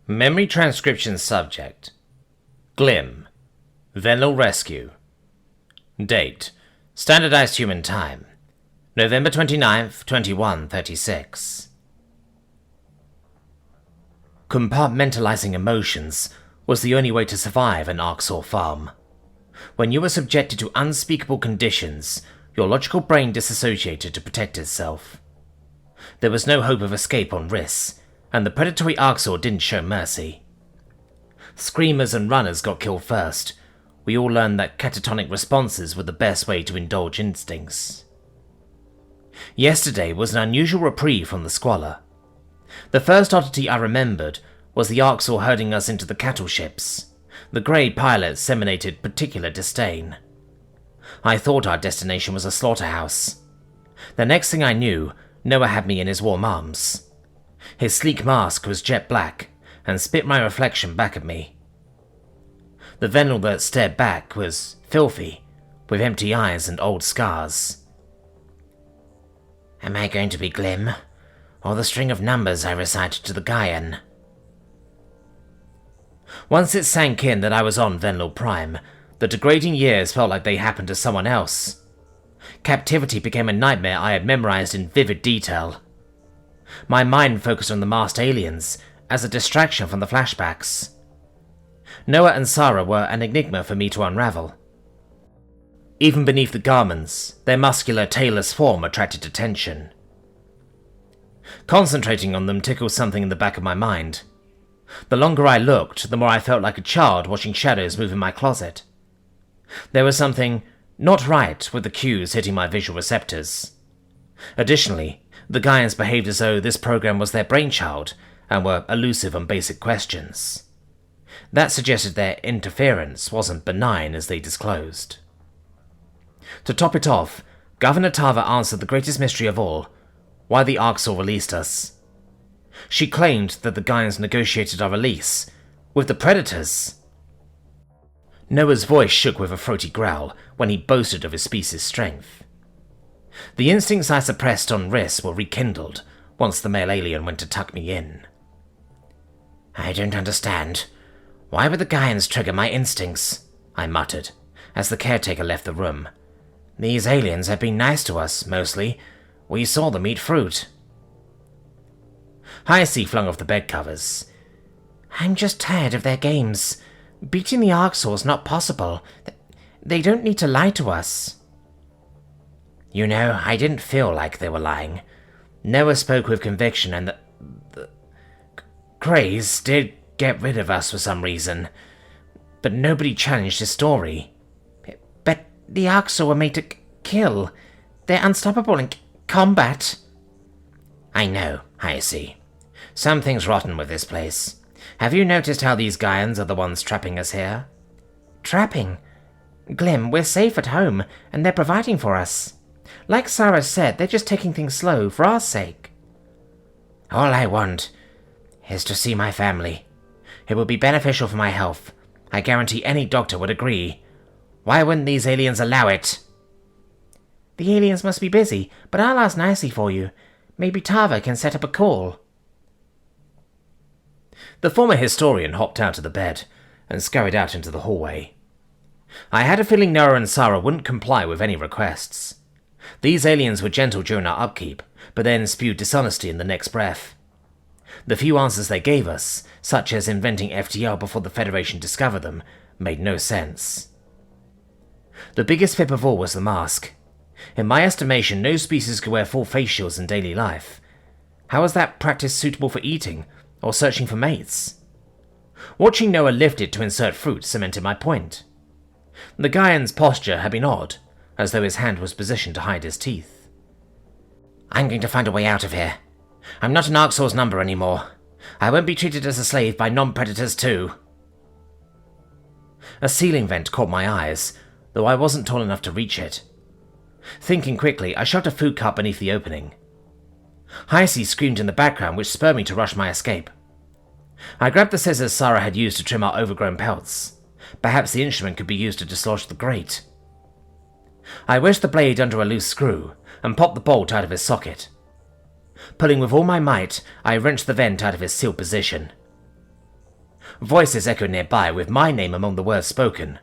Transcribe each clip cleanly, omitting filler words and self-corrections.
Memory transcription subject. Glim. Venal rescue. Date. Standardized human time. November 29th, 2136. Compartmentalizing emotions was the only way to survive an Arxor farm. When you were subjected to unspeakable conditions, your logical brain disassociated to protect itself. There was no hope of escape on Riss, and the predatory Arxor didn't show mercy. Screamers and runners got killed first. We all learned that catatonic responses were the best way to indulge instincts. Yesterday was an unusual reprieve from the squalor. The first oddity I remembered was the Arxor herding us into the cattle ships. The grey pilots emanated particular disdain. I thought our destination was a slaughterhouse. The next thing I knew, Noah had me in his warm arms. His sleek mask was jet black, and spit my reflection back at me. The Venal that stared back was filthy, with empty eyes and old scars. Am I going to be Glim, or the string of numbers I recited to the Gaian? Once it sank in that I was on Venal Prime, the degrading years felt like they happened to someone else. Captivity became a nightmare I had memorized in vivid detail. My mind focused on the masked aliens as a distraction from the flashbacks. Noah and Sarah were an enigma for me to unravel. Even beneath the garments, their muscular, tailless form attracted attention. Concentrating on them tickled something in the back of my mind. The longer I looked, the more I felt like a child watching shadows move in my closet. There was something not right with the cues hitting my visual receptors. Additionally, the Gaians behaved as though this program was their brainchild and were elusive on basic questions. That suggested their interference wasn't benign as they disclosed. To top it off, Governor Tava answered the greatest mystery of all: why the Arxor released us. She claimed that the Gaians negotiated our release with the Predators. Noah's voice shook with a throaty growl when he boasted of his species' strength. The instincts I suppressed on Riss were rekindled once the male alien went to tuck me in. I don't understand. Why would the Gaians trigger my instincts? I muttered, as the caretaker left the room. These aliens have been nice to us, mostly. We saw them eat fruit. Scifi flung off the bed covers. I'm just tired of their games. Beating the Arxor's not possible. They don't need to lie to us. You know, I didn't feel like they were lying. Noah spoke with conviction, and the Craze did get rid of us for some reason. But nobody challenged his story. But the Arxor were made to kill. They're unstoppable in combat. I know, Scifi. Something's rotten with this place. Have you noticed how these Gaians are the ones trapping us here? Trapping? Glim, we're safe at home, and they're providing for us. Like Sarah said, they're just taking things slow for our sake. All I want is to see my family. It will be beneficial for my health. I guarantee any doctor would agree. Why wouldn't these aliens allow it? The aliens must be busy, but I'll ask nicely for you. Maybe Tava can set up a call. The former historian hopped out of the bed and scurried out into the hallway. I had a feeling Noah and Sarah wouldn't comply with any requests. These aliens were gentle during our upkeep, but then spewed dishonesty in the next breath. The few answers they gave us, such as inventing FTL before the Federation discovered them, made no sense. The biggest fib of all was the mask. In my estimation, no species could wear full face shields in daily life. How was that practice suitable for eating, or searching for mates? Watching Noah lift it to insert fruit cemented my point. The Gaian's posture had been odd, as though his hand was positioned to hide his teeth. I'm going to find a way out of here. I'm not an Arxor's number anymore. I won't be treated as a slave by non-predators too. A ceiling vent caught my eyes, though I wasn't tall enough to reach it. Thinking quickly, I shoved a food cart beneath the opening. Scifi screamed in the background, which spurred me to rush my escape. I grabbed the scissors Sarah had used to trim our overgrown pelts. Perhaps the instrument could be used to dislodge the grate. I wedged the blade under a loose screw and popped the bolt out of its socket. Pulling with all my might, I wrenched the vent out of its sealed position. Voices echoed nearby, with my name among the words spoken.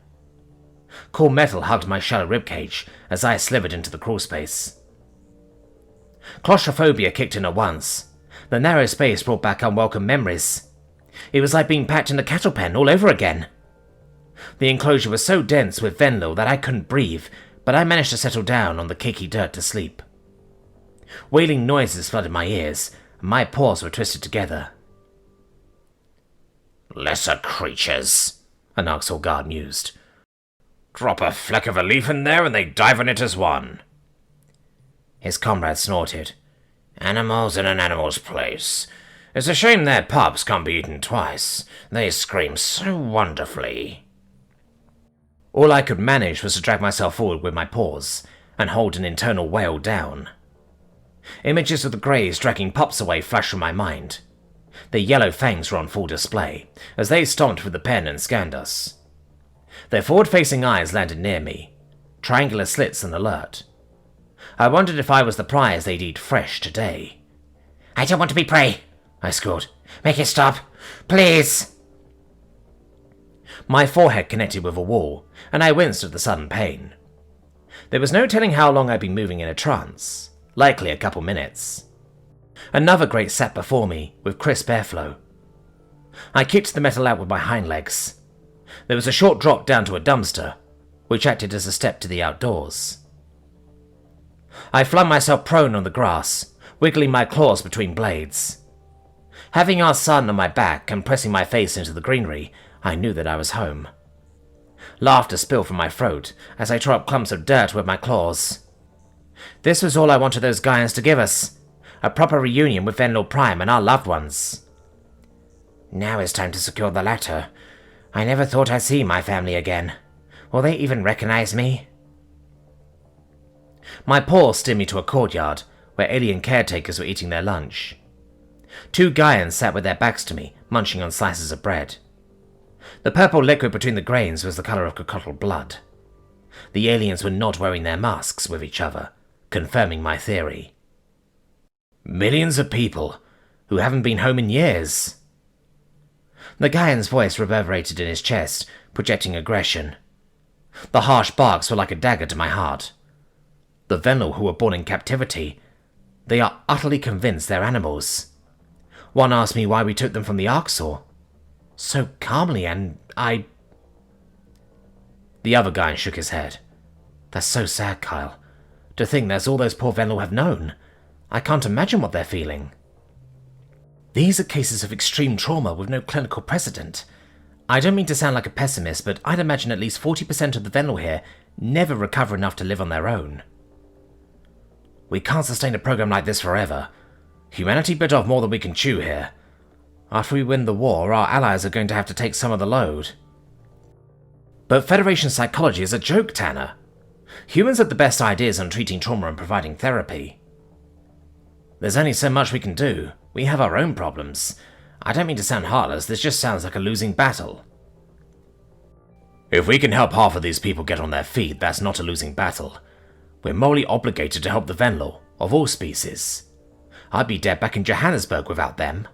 Cool metal hugged my shallow ribcage as I slithered into the crawlspace. Claustrophobia kicked in at once. The narrow space brought back unwelcome memories. It was like being packed in a cattle pen all over again. The enclosure was so dense with Venal that I couldn't breathe, but I managed to settle down on the cakey dirt to sleep. Wailing noises flooded my ears, and my paws were twisted together. "Lesser creatures," an Arxor guard mused. "Drop a fleck of a leaf in there and they dive on it as one." His comrade snorted. "Animals in an animal's place. It's a shame their pups can't be eaten twice. They scream so wonderfully." All I could manage was to drag myself forward with my paws and hold an internal wail down. Images of the Greys dragging pups away flashed through my mind. Their yellow fangs were on full display as they stomped with the pen and scanned us. Their forward-facing eyes landed near me, triangular slits and alert. I wondered if I was the prize they'd eat fresh today. "I don't want to be prey," I squealed. "Make it stop, please." My forehead connected with a wall, and I winced at the sudden pain. There was no telling how long I'd been moving in a trance, likely a couple minutes. Another grate sat before me, with crisp airflow. I kicked the metal out with my hind legs. There was a short drop down to a dumpster, which acted as a step to the outdoors. I flung myself prone on the grass, wiggling my claws between blades. Having our son on my back and pressing my face into the greenery, I knew that I was home. Laughter spilled from my throat as I tore up clumps of dirt with my claws. This was all I wanted those Gaians to give us. A proper reunion with Venal Prime and our loved ones. Now it's time to secure the latter. I never thought I'd see my family again. Will they even recognize me? My paws steered me to a courtyard where alien caretakers were eating their lunch. 2 Gaians sat with their backs to me, munching on slices of bread. The purple liquid between the grains was the color of crocodile blood. The aliens were not wearing their masks with each other, confirming my theory. Millions of people who haven't been home in years. The Gaian's voice reverberated in his chest, projecting aggression. The harsh barks were like a dagger to my heart. The Venal who were born in captivity, they are utterly convinced they're animals. One asked me why we took them from the Arxor. So calmly, and I... The other Gaian shook his head. That's so sad, Kyle. To think that's all those poor Venal have known. I can't imagine what they're feeling. These are cases of extreme trauma with no clinical precedent. I don't mean to sound like a pessimist, but I'd imagine at least 40% of the Venal here never recover enough to live on their own. We can't sustain a program like this forever. Humanity bit off more than we can chew here. After we win the war, our allies are going to have to take some of the load. But Federation psychology is a joke, Tanner. Humans have the best ideas on treating trauma and providing therapy. There's only so much we can do. We have our own problems. I don't mean to sound heartless, this just sounds like a losing battle. If we can help half of these people get on their feet, that's not a losing battle. We're morally obligated to help the Venal, of all species. I'd be dead back in Johannesburg without them.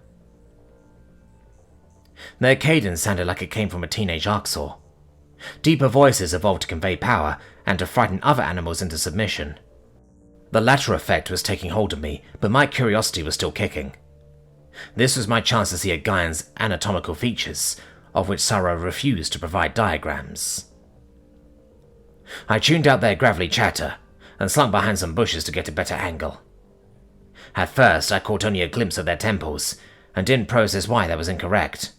Their cadence sounded like it came from a teenage Arxor. Deeper voices evolved to convey power and to frighten other animals into submission. The latter effect was taking hold of me, but my curiosity was still kicking. This was my chance to see a Gaian's anatomical features, of which Sarah refused to provide diagrams. I tuned out their gravelly chatter and slunk behind some bushes to get a better angle. At first, I caught only a glimpse of their temples and didn't process why that was incorrect.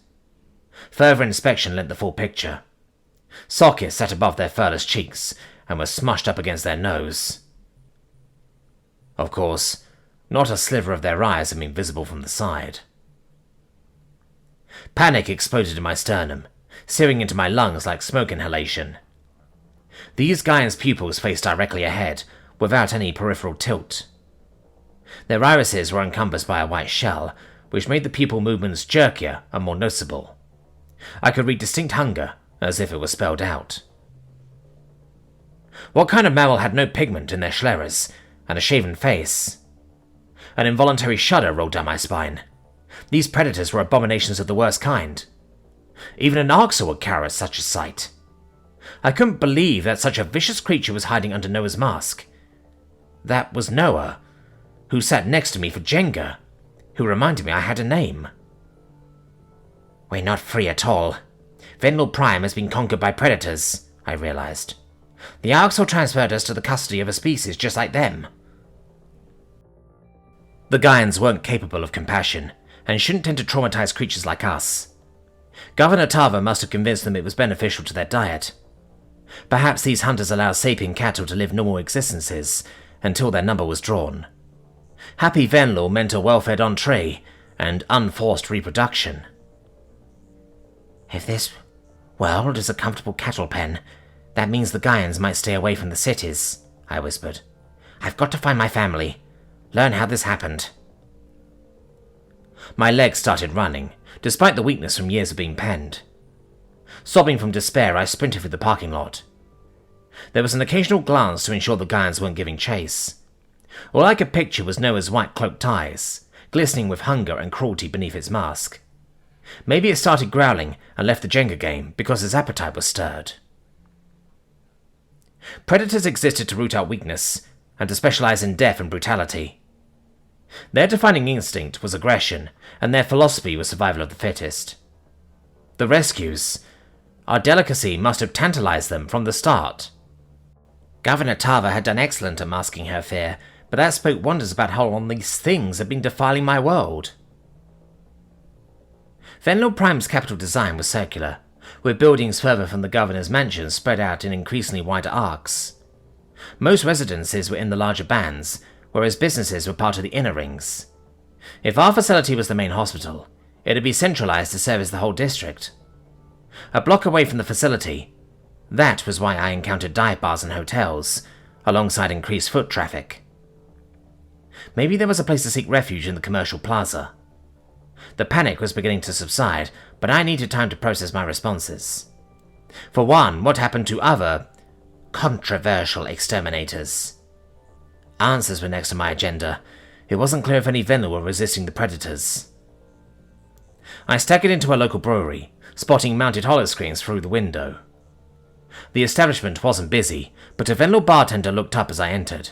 Further inspection lent the full picture. Sockets sat above their furless cheeks and were smushed up against their nose. Of course, not a sliver of their eyes had been visible from the side. Panic exploded in my sternum, searing into my lungs like smoke inhalation. These Gaians' pupils faced directly ahead, without any peripheral tilt. Their irises were encompassed by a white shell, which made the pupil movements jerkier and more noticeable. I could read distinct hunger, as if it was spelled out. What kind of mammal had no pigment in their scleras, and a shaven face? An involuntary shudder rolled down my spine. These predators were abominations of the worst kind. Even an Arxer would cower at such a sight. I couldn't believe that such a vicious creature was hiding under Noah's mask. That was Noah, who sat next to me for Jenga, who reminded me I had a name. We're not free at all. Venal Prime has been conquered by predators, I realized. The Arxer transferred us to the custody of a species just like them. The Gaians weren't capable of compassion, and shouldn't tend to traumatize creatures like us. Governor Tava must have convinced them it was beneficial to their diet. Perhaps these hunters allowed sapient cattle to live normal existences until their number was drawn. Happy Venal meant a well-fed entree and unforced reproduction. If this world is a comfortable cattle pen, that means the Gaians might stay away from the cities, I whispered. I've got to find my family, learn how this happened. My legs started running, despite the weakness from years of being penned. Sobbing from despair, I sprinted through the parking lot. There was an occasional glance to ensure the Gaians weren't giving chase. All I could picture was Noah's white cloaked eyes, glistening with hunger and cruelty beneath its mask. Maybe it started growling and left the Jenga game because its appetite was stirred. Predators existed to root out weakness, and to specialize in death and brutality. Their defining instinct was aggression, and their philosophy was survival of the fittest. The rescues, our delicacy must have tantalized them from the start. Governor Tava had done excellent at masking her fear, but that spoke wonders about how long these things had been defiling my world. Venal Prime's capital design was circular, with buildings further from the governor's mansion spread out in increasingly wider arcs. Most residences were in the larger bands, whereas businesses were part of the inner rings. If our facility was the main hospital, it'd be centralized to service the whole district. A block away from the facility, that was why I encountered dive bars and hotels, alongside increased foot traffic. Maybe there was a place to seek refuge in the commercial plaza. The panic was beginning to subside, but I needed time to process my responses. For one, what happened to other controversial exterminators? Answers were next on my agenda. It wasn't clear if any Venal were resisting the predators. I staggered into a local brewery, spotting mounted holoscreens through the window. The establishment wasn't busy, but a Venal bartender looked up as I entered.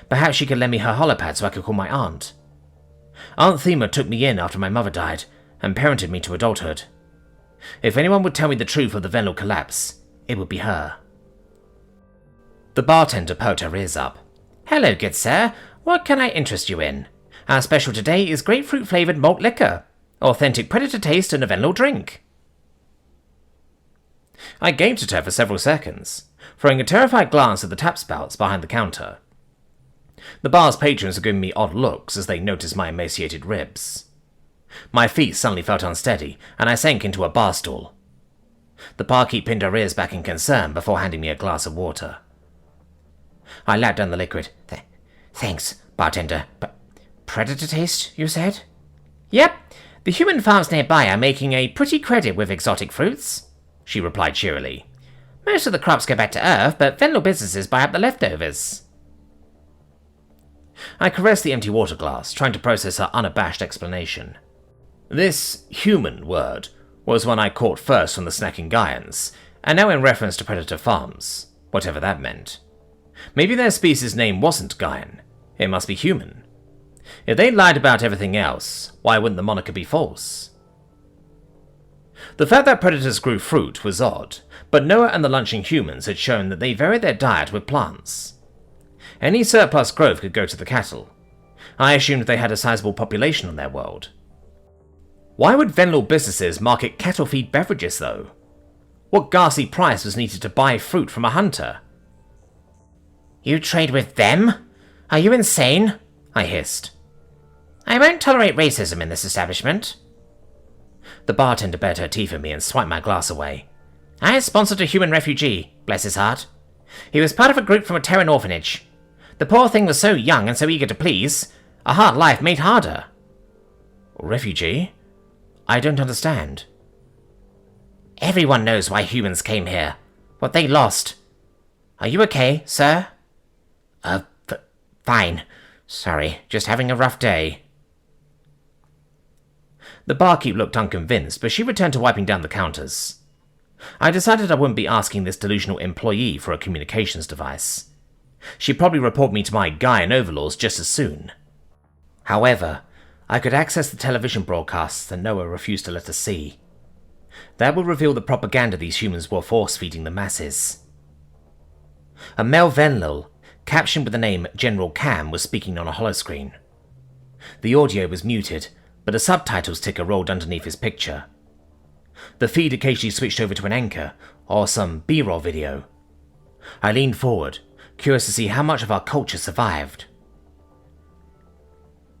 Perhaps she could lend me her holopad so I could call my aunt. Aunt Thema took me in after my mother died, and parented me to adulthood. If anyone would tell me the truth of the Venal collapse, it would be her. The bartender perked her ears up. Hello, good sir. What can I interest you in? Our special today is grapefruit-flavoured malt liquor. Authentic predator taste and a Venal drink. I gaped at her for several seconds, throwing a terrified glance at the tap spouts behind the counter. The bar's patrons were giving me odd looks as they noticed my emaciated ribs. My feet suddenly felt unsteady, and I sank into a bar stool. The barkeep pinned her ears back in concern before handing me a glass of water. I lapped down the liquid. Thanks, bartender, but predator taste, you said? Yep, the human farms nearby are making a pretty credit with exotic fruits, she replied cheerily. Most of the crops go back to Earth, but Venal businesses buy up the leftovers. I caressed the empty water glass, trying to process her unabashed explanation. This human word was one I caught first from the snacking Gaians, and now in reference to predator farms, whatever that meant. Maybe their species name wasn't Gaian, it must be human. If they lied about everything else, why wouldn't the moniker be false? The fact that predators grew fruit was odd, but Noah and the lunching humans had shown that they varied their diet with plants. Any surplus growth could go to the cattle. I assumed they had a sizable population on their world. Why would Venal businesses market cattle feed beverages, though? What ghastly price was needed to buy fruit from a hunter? You trade with them? Are you insane? I hissed. I won't tolerate racism in this establishment. The bartender bared her teeth at me and swiped my glass away. I sponsored a human refugee, bless his heart. He was part of a group from a Terran orphanage. The poor thing was so young and so eager to please, a hard life made harder. Refugee? I don't understand. Everyone knows why humans came here. What they lost. Are you okay, sir? Fine. Sorry, just having a rough day. The barkeep looked unconvinced, but she returned to wiping down the counters. I decided I wouldn't be asking this delusional employee for a communications device. She'd probably report me to my guy in overalls just as soon. However, I could access the television broadcasts that Noah refused to let us see. That would reveal the propaganda these humans were force-feeding the masses. A male Venal, captioned with the name General Cam, was speaking on a holoscreen. The audio was muted, but a subtitles ticker rolled underneath his picture. The feed occasionally switched over to an anchor, or some B-roll video. I leaned forward, curious to see how much of our culture survived.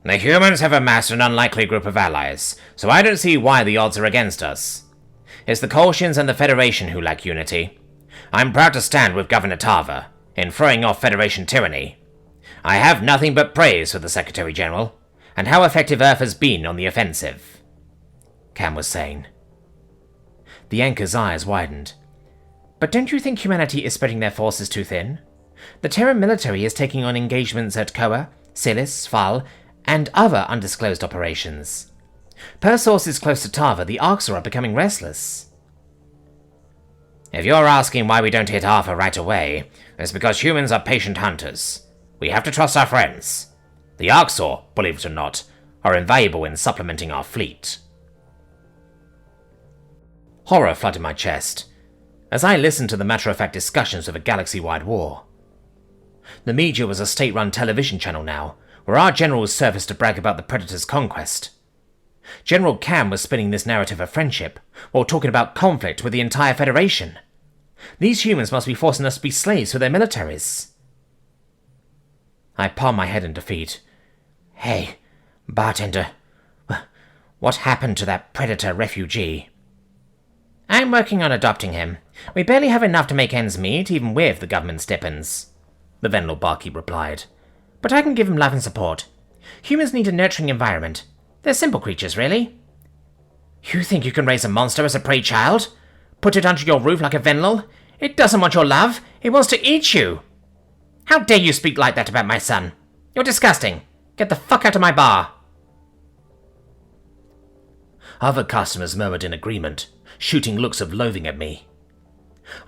The humans have amassed an unlikely group of allies, so I don't see why the odds are against us. It's the Kolshians and the Federation who lack unity. I'm proud to stand with Governor Tarver in throwing off Federation tyranny. I have nothing but praise for the Secretary General, and how effective Earth has been on the offensive, Cam was saying. The anchor's eyes widened. But don't you think humanity is spreading their forces too thin? The Terran military is taking on engagements at Koa, Silis, Fal, and other undisclosed operations. Per sources close to Tarver, the Arxor are becoming restless. If you're asking why we don't hit Arthur right away, it's because humans are patient hunters. We have to trust our friends. The Arxor, believe it or not, are invaluable in supplementing our fleet. Horror flooded my chest as I listened to the matter-of-fact discussions of a galaxy-wide war. The media was a state-run television channel now, where our generals surfaced to brag about the Predator's conquest. General Cam was spinning this narrative of friendship, while talking about conflict with the entire Federation. These humans must be forcing us to be slaves for their militaries. I palmed my head in defeat. Hey, Bartender, what happened to that Predator refugee? I'm working on adopting him. We barely have enough to make ends meet, even with the government stipends, the Venal barkeep replied. But I can give him love and support. Humans need a nurturing environment. They're simple creatures, really. You think you can raise a monster as a prey child? Put it under your roof like a Venal? It doesn't want your love. It wants to eat you. How dare you speak like that about my son? You're disgusting. Get the fuck out of my bar. Other customers murmured in agreement, shooting looks of loathing at me.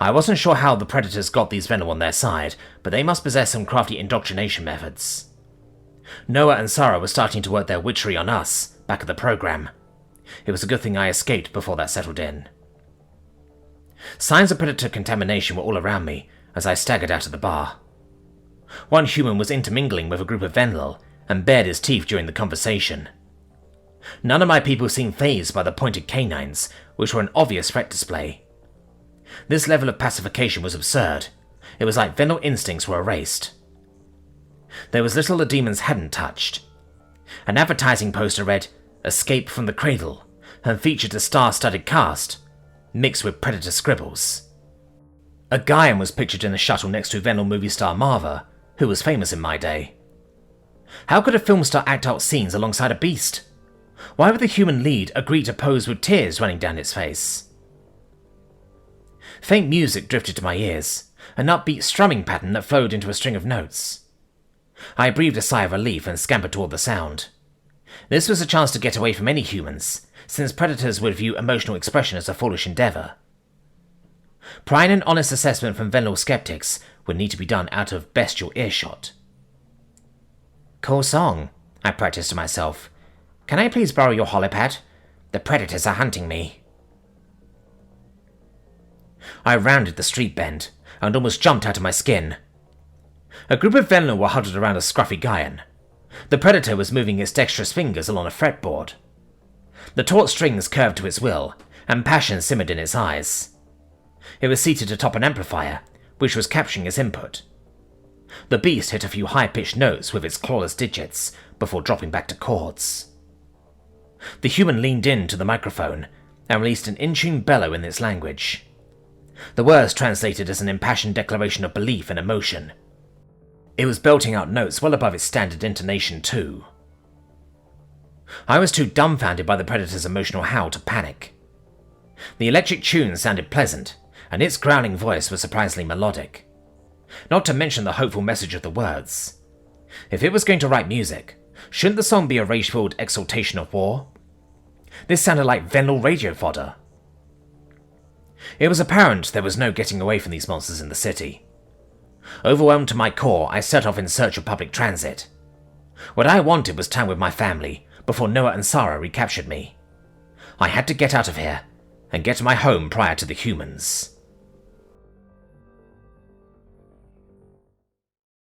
I wasn't sure how the Predators got these Venal on their side, but they must possess some crafty indoctrination methods. Noah and Sarah were starting to work their witchery on us, back at the program. It was a good thing I escaped before that settled in. Signs of Predator contamination were all around me as I staggered out of the bar. One human was intermingling with a group of Venal and bared his teeth during the conversation. None of my people seemed fazed by the pointed canines, which were an obvious threat display. This level of pacification was absurd. It was like Venal instincts were erased. There was little the demons hadn't touched. An advertising poster read, "Escape from the Cradle," and featured a star-studded cast, mixed with Predator scribbles. A Gaian was pictured in a shuttle next to Venal movie star Marva, who was famous in my day. How could a film star act out scenes alongside a beast? Why would the human lead agree to pose with tears running down its face? Faint music drifted to my ears, an upbeat strumming pattern that flowed into a string of notes. I breathed a sigh of relief and scampered toward the sound. This was a chance to get away from any humans, since Predators would view emotional expression as a foolish endeavor. Prying an honest assessment from Venal skeptics would need to be done out of bestial earshot. Cool song, I practiced to myself. Can I please borrow your holopad? The Predators are hunting me. I rounded the street bend and almost jumped out of my skin. A group of Venal were huddled around a scruffy Gaian. The Predator was moving its dexterous fingers along a fretboard. The taut strings curved to its will, and passion simmered in its eyes. It was seated atop an amplifier, which was capturing its input. The beast hit a few high-pitched notes with its clawless digits before dropping back to chords. The human leaned in to the microphone and released an in-tune bellow in its language. The words translated as an impassioned declaration of belief and emotion. It was belting out notes well above its standard intonation too. I was too dumbfounded by the Predator's emotional howl to panic. The electric tune sounded pleasant, and its growling voice was surprisingly melodic. Not to mention the hopeful message of the words. If it was going to write music, shouldn't the song be a rage-filled exaltation of war? This sounded like Venal radio fodder. It was apparent there was no getting away from these monsters in the city. Overwhelmed to my core, I set off in search of public transit. What I wanted was time with my family, before Noah and Sarah recaptured me. I had to get out of here, and get to my home prior to the humans.